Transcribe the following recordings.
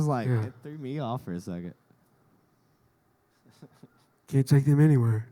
was like, it threw me off for a second. Can't take them anywhere.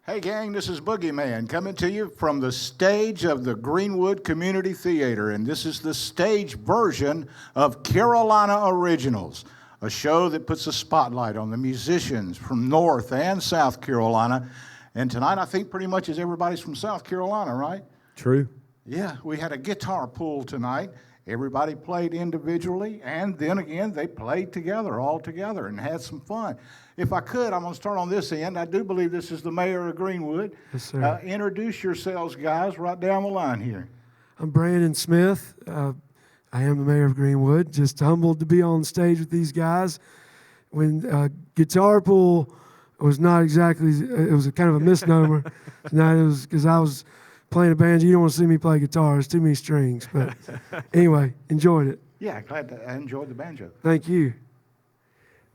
Hey, gang, this is Boogeyman coming to you from the stage of the Greenwood Community Theater, and this is the stage version of Carolina Originals, a show that puts a spotlight on the musicians from North and South Carolina. And tonight, I think pretty much everybody's from South Carolina, right? True. Yeah, we had a guitar pull tonight. Everybody played individually, and then again, they played together, all together, and had some fun. If I could, I'm going to start on this end. I do believe this is the mayor of Greenwood. Yes, sir. Introduce yourselves, guys, right down the line here. I'm Brandon Smith. I am the mayor of Greenwood. Just humbled to be on stage with these guys. When guitar pull was not exactly, it was a kind of a misnomer. Tonight it was because I was playing a banjo. You don't want to see me play guitar. There's too many strings. But anyway, enjoyed it. Yeah, glad I enjoyed the banjo. Thank you.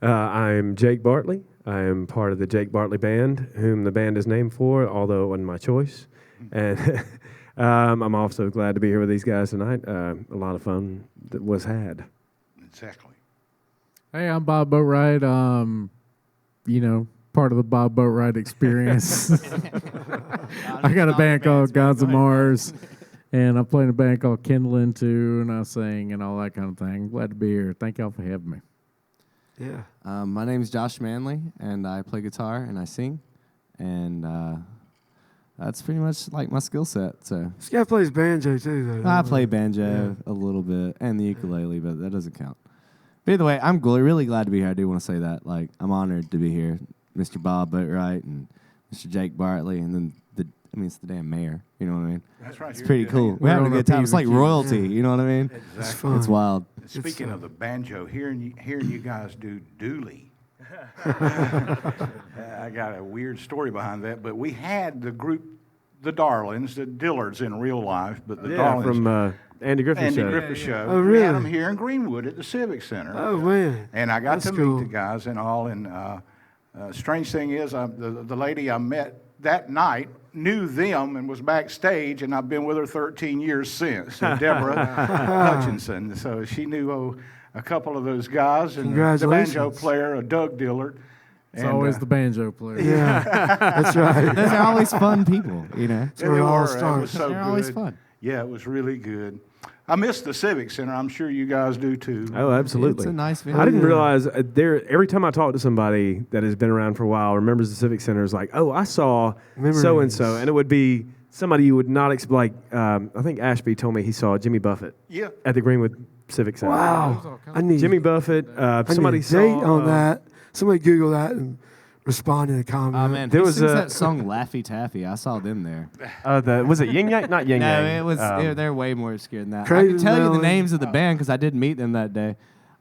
I'm Jake Bartley. I am part of the Jake Bartley Band, whom the band is named for, although it wasn't my choice. And I'm also glad to be here with these guys tonight. A lot of fun that was had. Exactly. Hey, I'm Bob Boatwright. Part of the Bob Boatwright experience. I got a band called Gods of Mars, and I play in a band called Kindling too, and I sing and all that kind of thing. Glad to be here. Thank y'all for having me. Yeah. My name is Josh Manley, and I play guitar and I sing, and that's pretty much like my skill set. So This guy plays banjo too, though. I play banjo a little bit and the ukulele, but that doesn't count. But either way, I'm really glad to be here. I do want to say that. Like, I'm honored to be here. Mr. Bob Boatwright and Mr. Jake Bartley, and then it's the damn mayor. You know what I mean? That's right. It's pretty cool. We're having a good time. It's like royalty. Yeah. You know what I mean? Exactly. It's wild. Speaking of the banjo, hearing you guys do Dooley. I got a weird story behind that, but we had the group, the Darlings, the Dillards in real life, but the Darlings from Andy Griffith's show. Griffith show. Oh, We really? had them here in Greenwood at the Civic Center. Oh, man. And I got That's to cool. meet the guys and all. And strange thing is, the lady I met that night knew them and was backstage, and I've been with her 13 years since. So Deborah Hutchinson. So she knew a couple of those guys, and the Congratulations. banjo player, Doug Dillard. It's always the banjo player. Yeah, that's right. Those are always fun people, you know. That's where it all It starts. was so They're good. always fun. Yeah, it was really good. I miss the Civic Center. I'm sure you guys do too. Oh, absolutely. It's a nice venue. I didn't realize every time I talk to somebody that has been around for a while, remembers the Civic Center, is like, oh, I saw Memories. so-and-so. And it would be somebody you would not expect. Like, I think Ashby told me he saw Jimmy Buffett Yeah. at the Greenwood Civic Center. Wow. I need Jimmy Buffett. I need Somebody a saw date on that. Somebody Google that and respond in a comment. Oh man, There who was sings a- that song Laffy Taffy? I saw them there. was it Yin Yang? Not Yin No, Yang. it was they're way more obscure than that. I Craven can tell you the Melon. names of the band because I did meet them that day.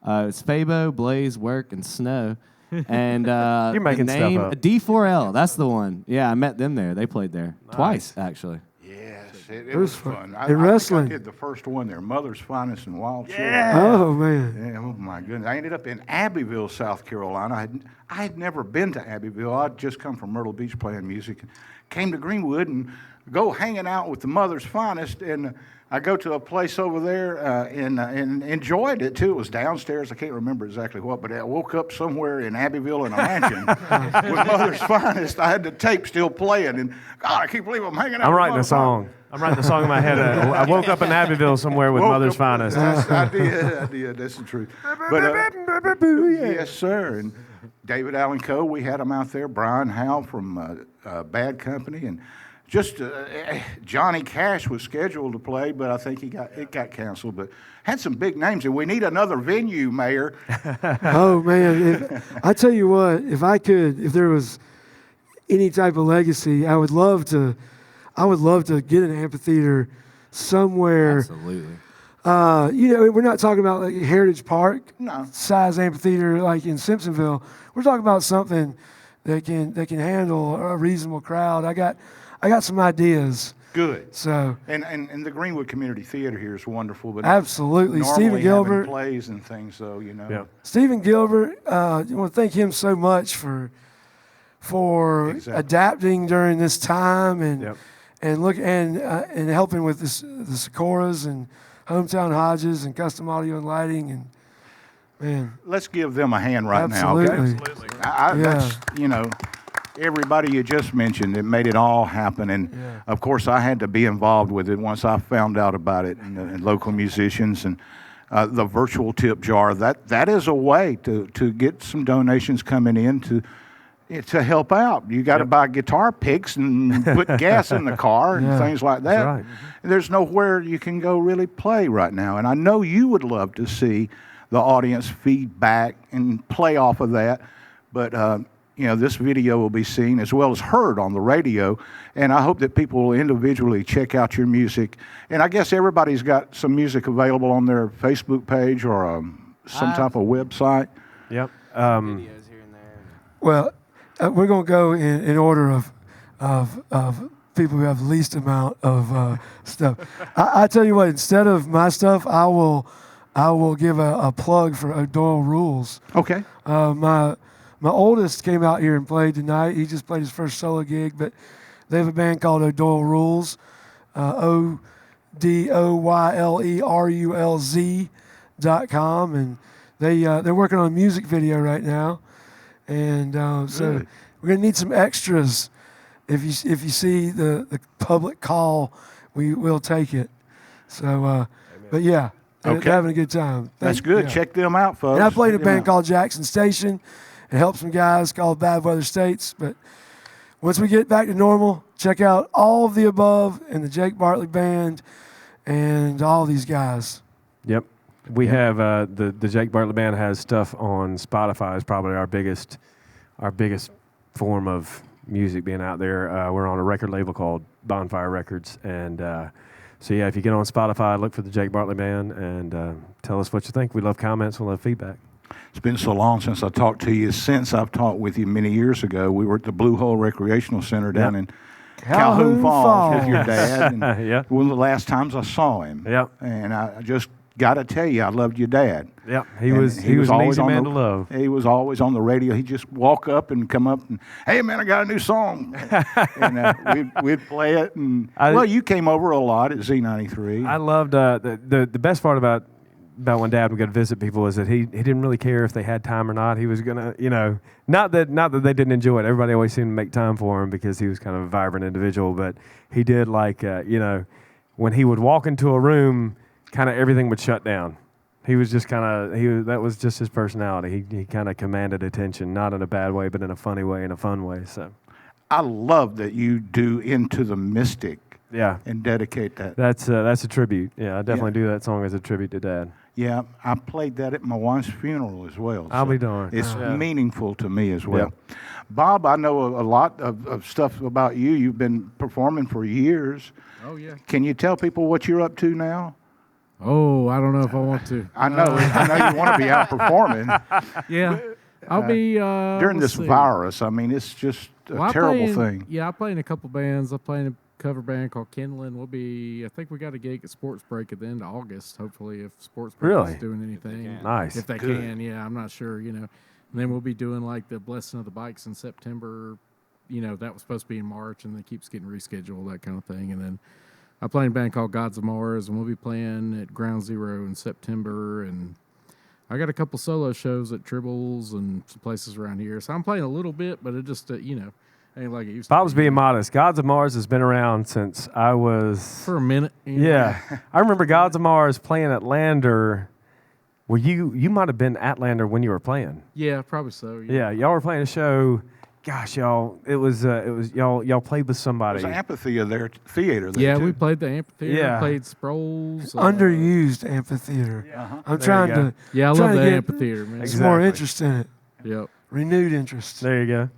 It's Fabo, Blaze, Work, and Snow. And You're making the stuff name, up. D4L, that's the one. Yeah, I met them there. They played there twice, actually. Yes, it was fun. I And wrestling. think I did the first one there, Mother's Finest and Wild Child. Oh, man. Yeah, oh my goodness. I ended up in Abbeville, South Carolina. I had never been to Abbeville. I'd just come from Myrtle Beach playing music. Came to Greenwood and go hanging out with the Mother's Finest. And I go to a place over there and enjoyed it too. It was downstairs. I can't remember exactly what, but I woke up somewhere in Abbeville in a mansion with Mother's Finest. I had the tape still playing. And God, I can't believe I'm hanging out I'm with writing a Mother's song. I'm writing a song in my head. I woke up in Abbeville somewhere with Woke Mother's up- Finest. I did. That's the truth. But yes, sir. And David Allen Coe, we had him out there. Brian Howe from Bad Company, and just Johnny Cash was scheduled to play, but I think it got canceled. But had some big names, and we need another venue, Mayor. Oh, man. I tell you what, if there was any type of legacy, I would love to get an amphitheater somewhere. Absolutely. We're not talking about like Heritage Park No. size amphitheater like in Simpsonville. We're talking about something that can handle a reasonable crowd. I got some ideas. Good. So And the Greenwood Community Theater here is wonderful. But absolutely, normally Stephen having Gilbert. plays and things, though, you know. Yeah. Stephen Gilbert, I want to thank him so much for Exactly. adapting during this time and Yep. and helping with the Sikoras and Hometown Hodges and Custom Audio and Lighting, and man, Let's give them a hand right absolutely. now, okay? That's, everybody you just mentioned, it made it all happen. And, of course, I had to be involved with it once I found out about it, and local musicians and the virtual tip jar. That is a way to get some donations coming in to help out. You got to buy guitar picks and put gas in the car and things like that. That's right. And there's nowhere you can go really play right now. And I know you would love to see the audience feedback and play off of that. But, this video will be seen as well as heard on the radio. And I hope that people will individually check out your music. And I guess everybody's got some music available on their Facebook page or some type of website. Yep. Videos here and there. Well, we're going to go in order of people who have the least amount of stuff. I tell you what, instead of my stuff, I will give a plug for O'Doyle Rules. Okay. My oldest came out here and played tonight. He just played his first solo gig, but they have a band called O'Doyle Rules, ODOYLERULZ.com, and they're working on a music video right now. And so we're gonna need some extras. If you see the public call, we'll take it. So, but yeah, they're having a good time. That's good. Yeah. Check them out, folks. And I played in a Check them band out. called Jackson Station. It helped some guys called Bad Weather States. But once we get back to normal, check out all of the above and the Jake Bartley Band and all these guys. Yep. We have the Jake Bartley Band has stuff on Spotify. Is probably our biggest form of music being out there. We're on a record label called Bonfire Records, and so yeah, if you get on Spotify, look for the Jake Bartley Band and tell us what you think. We love comments. We love feedback. It's been so long since I talked to you. Since I've talked with you many years ago, we were at the Blue Hole Recreational Center down in Calhoun Falls with your dad. And one of the last times I saw him. Yep. And I just got to tell you, I loved your dad. Yep. He was an easy man to love. He was always on the radio. He'd just walk up and come up and, hey, man, I got a new song. And we'd play it. And you came over a lot at Z93. I loved the best part about when Dad would go to visit people is that he didn't really care if they had time or not. He was gonna, not that they didn't enjoy it. Everybody always seemed to make time for him because he was kind of a vibrant individual. But he did when he would walk into a room, kind of everything would shut down. He was just that was just his personality. He kind of commanded attention, not in a bad way, but in a funny way, in a fun way. So I love that you do Into the Mystic. Yeah. And dedicate that. That's a tribute. Yeah, I definitely do that song as a tribute to Dad. Yeah, I played that at my wife's funeral as well. I'll be darned. It's meaningful to me as well. Yeah. Bob, I know a lot of stuff about you. You've been performing for years. Oh, yeah. Can you tell people what you're up to now? Oh, I don't know if I want to. I know you want to be out performing. Yeah. I'll be... during this virus, I mean, it's just a terrible thing. Yeah, I play in a couple bands. I play in a cover band called Kindlin. I think we got a gig at Sports Break at the end of August, hopefully, if Sports Break is doing anything. Nice. If they can, yeah, I'm not sure, And then we'll be doing like the Blessing of the Bikes in September. That was supposed to be in March, and it keeps getting rescheduled, that kind of thing. And then I play in a band called Gods of Mars, and we'll be playing at Ground Zero in September. And I got a couple solo shows at Tribbles and some places around here. So I'm playing a little bit, but it just, ain't like it used to. Bob's being modest. Gods of Mars has been around since I was... For a minute. Yeah. I remember Gods of Mars playing at Lander. Well, you might have been at Lander when you were playing. Yeah, probably so. Yeah, y'all were playing a show. Gosh, y'all, it was y'all played with somebody. There's an amphitheater there. Yeah, too. we played the amphitheater. Yeah. Played Sproles. Underused amphitheater. Yeah. I'm trying to. Yeah, I trying love to the get amphitheater, man. some more interest in it. Yep. Renewed interest. There you go.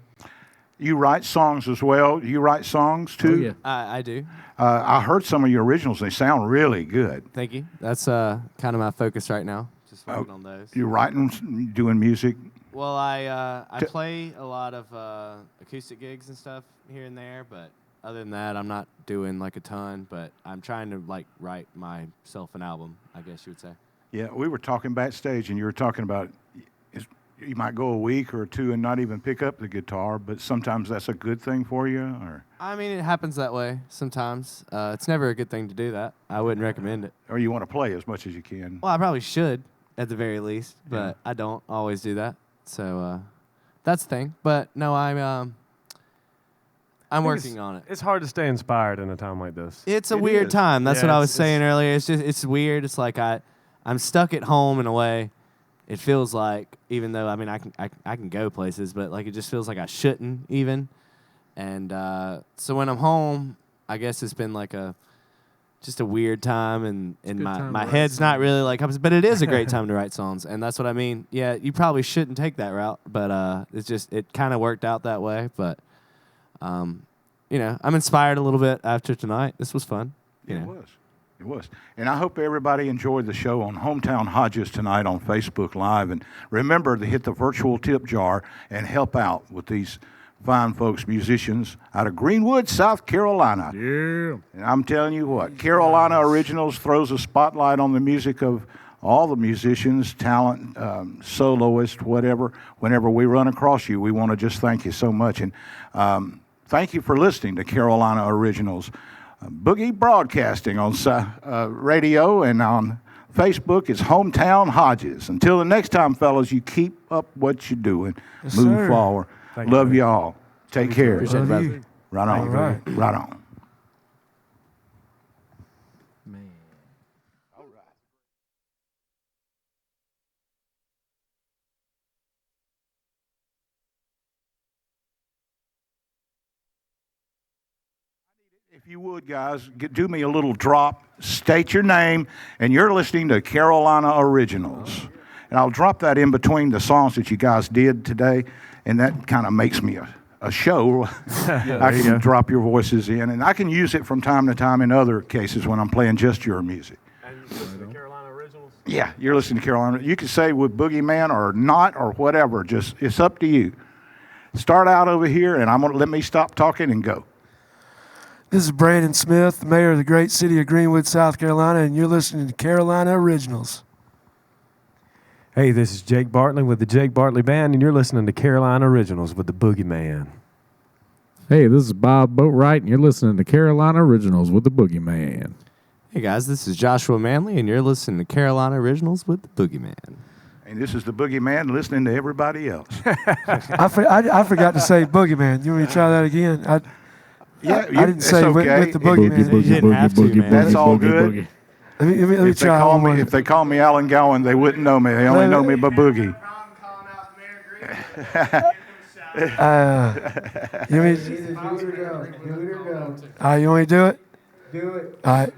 You write songs as well. You write songs too. Oh, yeah. I do. I heard some of your originals. They sound really good. Thank you. That's kind of my focus right now. Just working on those. You're writing, doing music. Well, I play a lot of acoustic gigs and stuff here and there, but other than that, I'm not doing like a ton. But I'm trying to write myself an album, I guess you would say. Yeah, we were talking backstage, and you were talking about you might go a week or two and not even pick up the guitar, but sometimes that's a good thing for you, or I mean, it happens that way sometimes. It's never a good thing to do that. I wouldn't recommend it. or you want to play as much as you can. Well, I probably should at the very least, but I don't always do that. So that's the thing. But no, I'm working on it. It's hard to stay inspired in a time like this. It's a weird is. time. That's Yeah, what I was it's- saying earlier. It's weird. It's like I'm stuck at home in a way. It feels like, even though I mean I can go places, but like it just feels like I shouldn't even. And so when I'm home, I guess it's been like just a weird time, and my head's not really like, but it is a great time to write songs, and that's what I mean. Yeah, you probably shouldn't take that route, but it kind of worked out that way. But I'm inspired a little bit after tonight. This was fun. It was. It was. And I hope everybody enjoyed the show on Hometown Hodges tonight on Facebook Live. And remember to hit the virtual tip jar and help out with these fine folks, musicians out of Greenwood, South Carolina. Yeah. And I'm telling you what, Carolina Originals throws a spotlight on the music of all the musicians, talent, soloists, whatever. Whenever we run across you, we want to just thank you so much. And thank you for listening to Carolina Originals. Boogie Broadcasting on radio and on Facebook is Hometown Hodges. Until the next time, fellas, you keep up what you're doing. Yes, Move sir. forward. Thank Love you. y'all. Take care. Love you. Right on. All right. Right on. If you would, guys, do me a little drop. State your name, and you're listening to Carolina Originals. And I'll drop that in between the songs that you guys did today, and that kind of makes me a show. I can drop your voices in, and I can use it from time to time in other cases when I'm playing just your music. And you listen to Carolina Originals? Yeah, you're listening to Carolina. You can say with Boogeyman or not or whatever. Just it's up to you. Start out over here, and I'm gonna let me stop talking and go. This is Brandon Smith, the mayor of the great city of Greenwood, South Carolina, and you're listening to Carolina Originals. Hey, this is Jake Bartley with the Jake Bartley Band, and you're listening to Carolina Originals with the Boogeyman. Hey, this is Bob Boatwright, and you're listening to Carolina Originals with the Boogeyman. Hey guys, this is Joshua Manley, and you're listening to Carolina Originals with the Boogeyman. And this is the Boogeyman listening to everybody else. I forgot to say Boogeyman. You want me to try that again? I didn't say it's okay. with the Boogeyman. You didn't have to, man. That's all good. Let me If they try call one more. me, if they call me Alan Gowan, they wouldn't know me. They only know me by Boogie. You want me to do it? Do it. All right.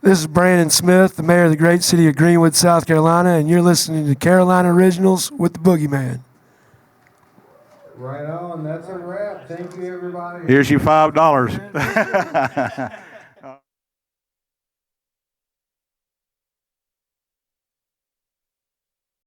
This is Brandon Smith, the mayor of the great city of Greenwood, South Carolina, and you're listening to Carolina Originals with the Boogeyman. Right on. That's a wrap. Thank you, everybody. Here's your $5.